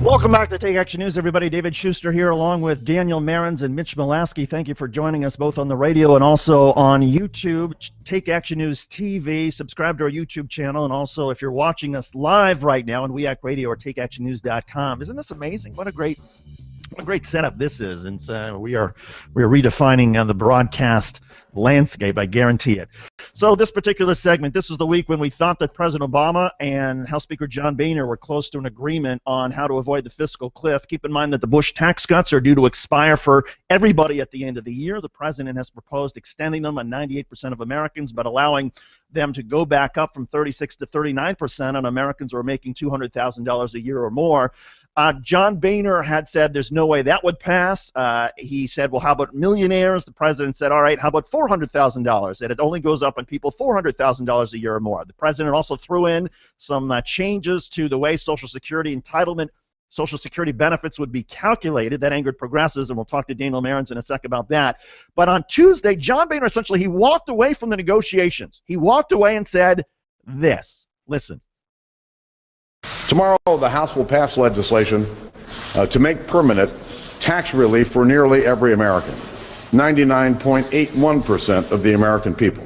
Welcome back to Take Action News, everybody. David Shuster here along with Daniel Marins and Mitch Mulaski. Thank you for joining us both on the radio and also on YouTube. Take Action News TV. Subscribe to our YouTube channel. And also, if you're watching us live right now on WeAct Radio or TakeActionNews.com. Isn't this amazing? What a great setup this is. And we are redefining the broadcast landscape, I guarantee it. So this particular segment, this is the week when we thought that President Obama and House Speaker John Boehner were close to an agreement on how to avoid the fiscal cliff. Keep in mind that the Bush tax cuts are due to expire for everybody at the end of the year. The president has proposed extending them on 98% of Americans, but allowing them to go back up from 36 to 39% on Americans who are making $200,000 a year or more. John Boehner had said there's no way that would pass. He said, well, how about millionaires? The president said, all right, how about $400,000? That it only goes up on people $400,000 a year or more. The president also threw in some changes to the way Social Security entitlement, Social Security benefits would be calculated. That angered progressives, and we'll talk to Daniel Marins in a sec about that. But on Tuesday, John Boehner essentially, he walked away from the negotiations. He walked away and said this. Listen. Tomorrow, the House will pass legislation to make permanent tax relief for nearly every American, 99.81% of the American people.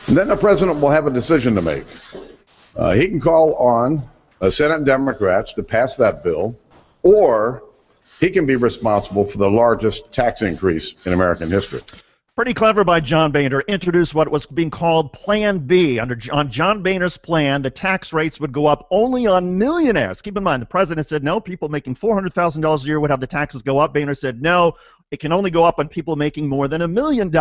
And then the president will have a decision to make. He can call on Senate Democrats to pass that bill, or he can be responsible for the largest tax increase in American history. Pretty clever by John Boehner. Introduced what was being called Plan B. On John Boehner's plan, the tax rates would go up only on millionaires. Keep in mind, the president said no, people making $400,000 a year would have the taxes go up. Boehner said no, it can only go up on people making more than $1 million.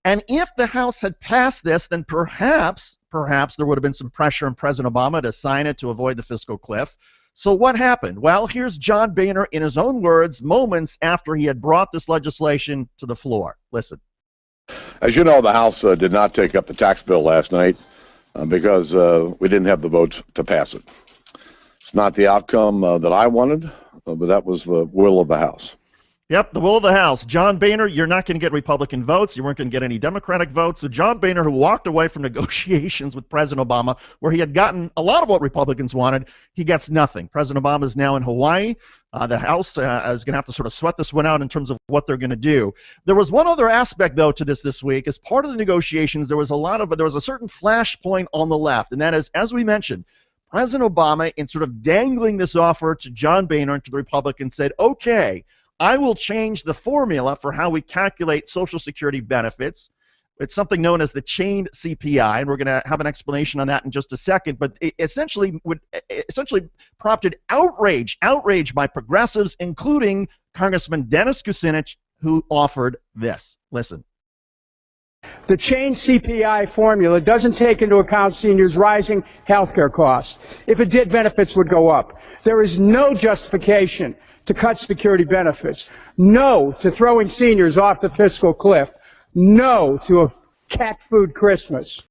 And if the House had passed this, then perhaps there would have been some pressure on President Obama to sign it to avoid the fiscal cliff. So what happened? Well, here's John Boehner in his own words, moments after he had brought this legislation to the floor. Listen. As you know, the House did not take up the tax bill last night because we didn't have the votes to pass it. It's not the outcome that I wanted, but that was the will of the House. Yep, the will of the House. John Boehner, you're not going to get Republican votes. You weren't going to get any Democratic votes. So John Boehner, who walked away from negotiations with President Obama, where he had gotten a lot of what Republicans wanted, he gets nothing. President Obama is now in Hawaii. The House is going to have to sort of sweat this one out in terms of what they're going to do. There was one other aspect, though, to this week. As part of the negotiations, there was a certain flashpoint on the left, and that is, as we mentioned, President Obama, in sort of dangling this offer to John Boehner and to the Republicans, said, okay, I will change the formula for how we calculate Social Security benefits. It's something known as the chained CPI, and we're going to have an explanation on that in just a second. But it essentially prompted outrage by progressives, including Congressman Dennis Kucinich, who offered this. Listen. The chained CPI formula doesn't take into account seniors' rising health care costs. If it did, benefits would go up. There is no justification to cut security benefits. No to throwing seniors off the fiscal cliff. No to a cat food Christmas.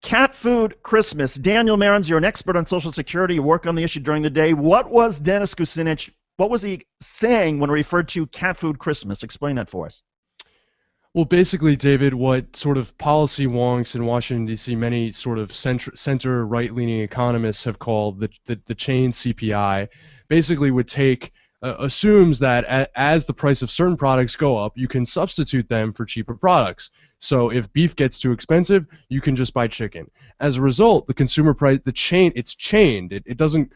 Cat food Christmas. Daniel Marins, you're an expert on Social Security. You work on the issue during the day. What was Dennis Kucinich, what was he saying when referred to cat food Christmas? Explain that for us. Well, basically, David, what sort of policy wonks in Washington, D.C., many sort of center right-leaning economists have called the chain CPI, basically would take, assumes that as the price of certain products go up, you can substitute them for cheaper products. So if beef gets too expensive, you can just buy chicken. As a result, the consumer price, it's chained. It doesn't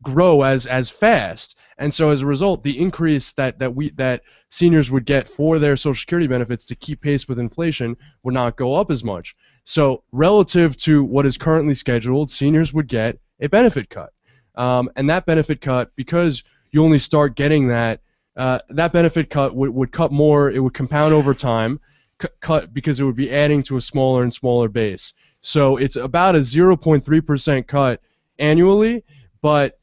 grow as fast, and so as a result, the increase that seniors would get for their Social Security benefits to keep pace with inflation would not go up as much. So relative to what is currently scheduled, seniors would get a benefit cut, and that benefit cut, because you only start getting that benefit cut would cut more. It would compound over time, cut because it would be adding to a smaller and smaller base. So it's about a 0.3% cut annually, but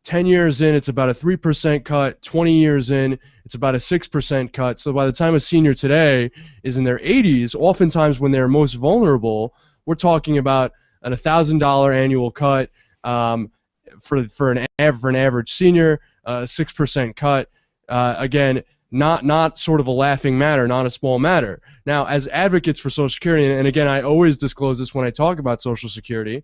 10 years in, it's about a 3% cut. 20 years in, it's about a 6% cut. So by the time a senior today is in their 80s, oftentimes when they're most vulnerable, we're talking about an $1,000 annual cut for an average senior, 6% cut. Again, not sort of a laughing matter, not a small matter. Now, as advocates for Social Security, and again, I always disclose this when I talk about Social Security,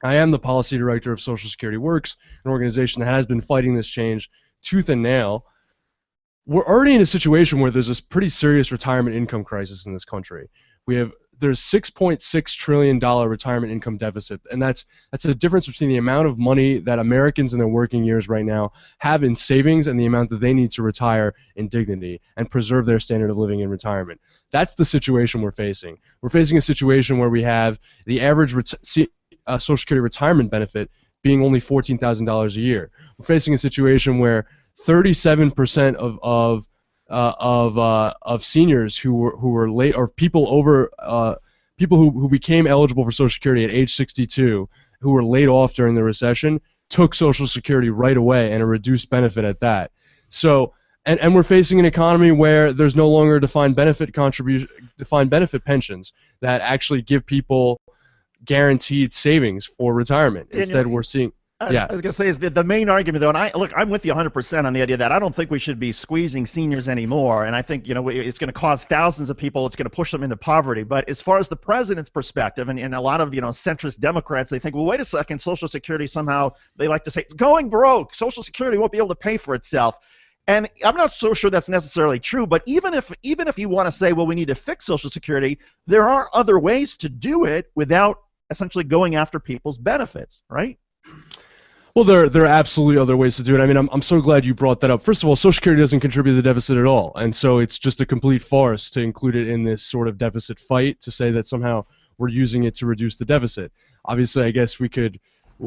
I am the policy director of Social Security Works, an organization that has been fighting this change tooth and nail. We're already in a situation where there's this pretty serious retirement income crisis in this country. There's $6.6 trillion retirement income deficit, and that's a difference between the amount of money that Americans in their working years right now have in savings and the amount that they need to retire in dignity and preserve their standard of living in retirement. That's the situation we're facing. We're facing a situation where we have the average Social Security retirement benefit being only $14,000 a year. We're facing a situation where 37% of seniors who were late, or people who became eligible for Social Security at age 62 who were laid off during the recession took Social Security right away, and a reduced benefit at that. So and we're facing an economy where there's no longer defined benefit pensions that actually give people guaranteed savings for retirement. Instead, we're seeing I was going to say is the main argument, though, and I'm with you 100% on the idea that I don't think we should be squeezing seniors anymore. And I think, it's going to cause thousands of people, it's going to push them into poverty. But as far as the president's perspective, and a lot of, centrist Democrats, they think, well, wait a second, Social Security somehow, they like to say, it's going broke. Social Security won't be able to pay for itself. And I'm not so sure that's necessarily true. But even if you want to say, well, we need to fix Social Security, there are other ways to do it without essentially going after people's benefits, right? Well, there are absolutely other ways to do it. I mean, I'm so glad you brought that up. First of all, Social Security doesn't contribute to the deficit at all, and so it's just a complete farce to include it in this sort of deficit fight, to say that somehow we're using it to reduce the deficit. Obviously, I guess we could.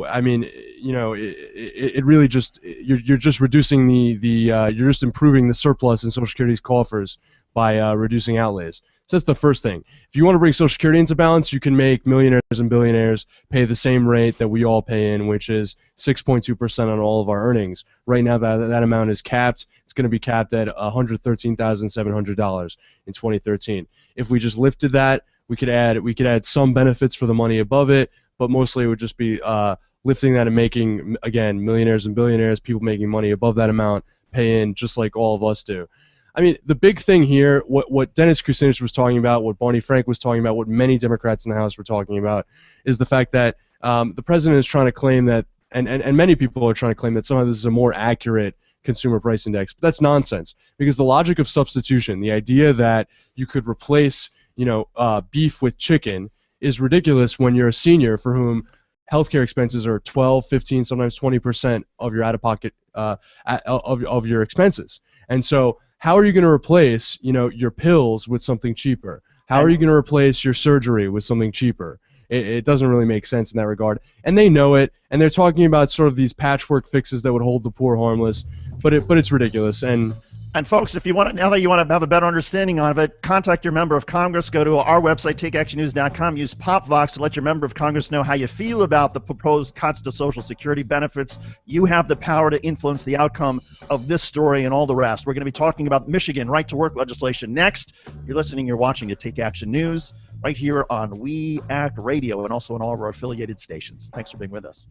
I mean, it really just you're just reducing you're just improving the surplus in Social Security's coffers by reducing outlays. So that's the first thing. If you want to bring Social Security into balance, you can make millionaires and billionaires pay the same rate that we all pay in, which is 6.2% on all of our earnings. Right now, that amount is capped. It's going to be capped at $113,700 in 2013. If we just lifted that, we could add some benefits for the money above it, but mostly it would just be lifting that and making, again, millionaires and billionaires, people making money above that amount, pay in just like all of us do. I mean, the big thing here, what Dennis Kucinich was talking about, what Barney Frank was talking about, what many Democrats in the House were talking about, is the fact that the president is trying to claim that, and many people are trying to claim that somehow this is a more accurate consumer price index. But that's nonsense, because the logic of substitution, the idea that you could replace, beef with chicken, is ridiculous when you're a senior for whom healthcare expenses are 12, 15, sometimes 20% of your out-of-pocket of your expenses. And so, how are you going to replace, your pills with something cheaper? How are you going to replace your surgery with something cheaper? It doesn't really make sense in that regard. And they know it, and they're talking about sort of these patchwork fixes that would hold the poor harmless, but it's ridiculous. And folks, if you want, now that you want to have a better understanding of it, contact your member of Congress. Go to our website, takeactionnews.com. Use PopVox to let your member of Congress know how you feel about the proposed cuts to Social Security benefits. You have the power to influence the outcome of this story and all the rest. We're going to be talking about Michigan right-to-work legislation next. You're listening, you're watching to Take Action News right here on We Act Radio and also on all of our affiliated stations. Thanks for being with us.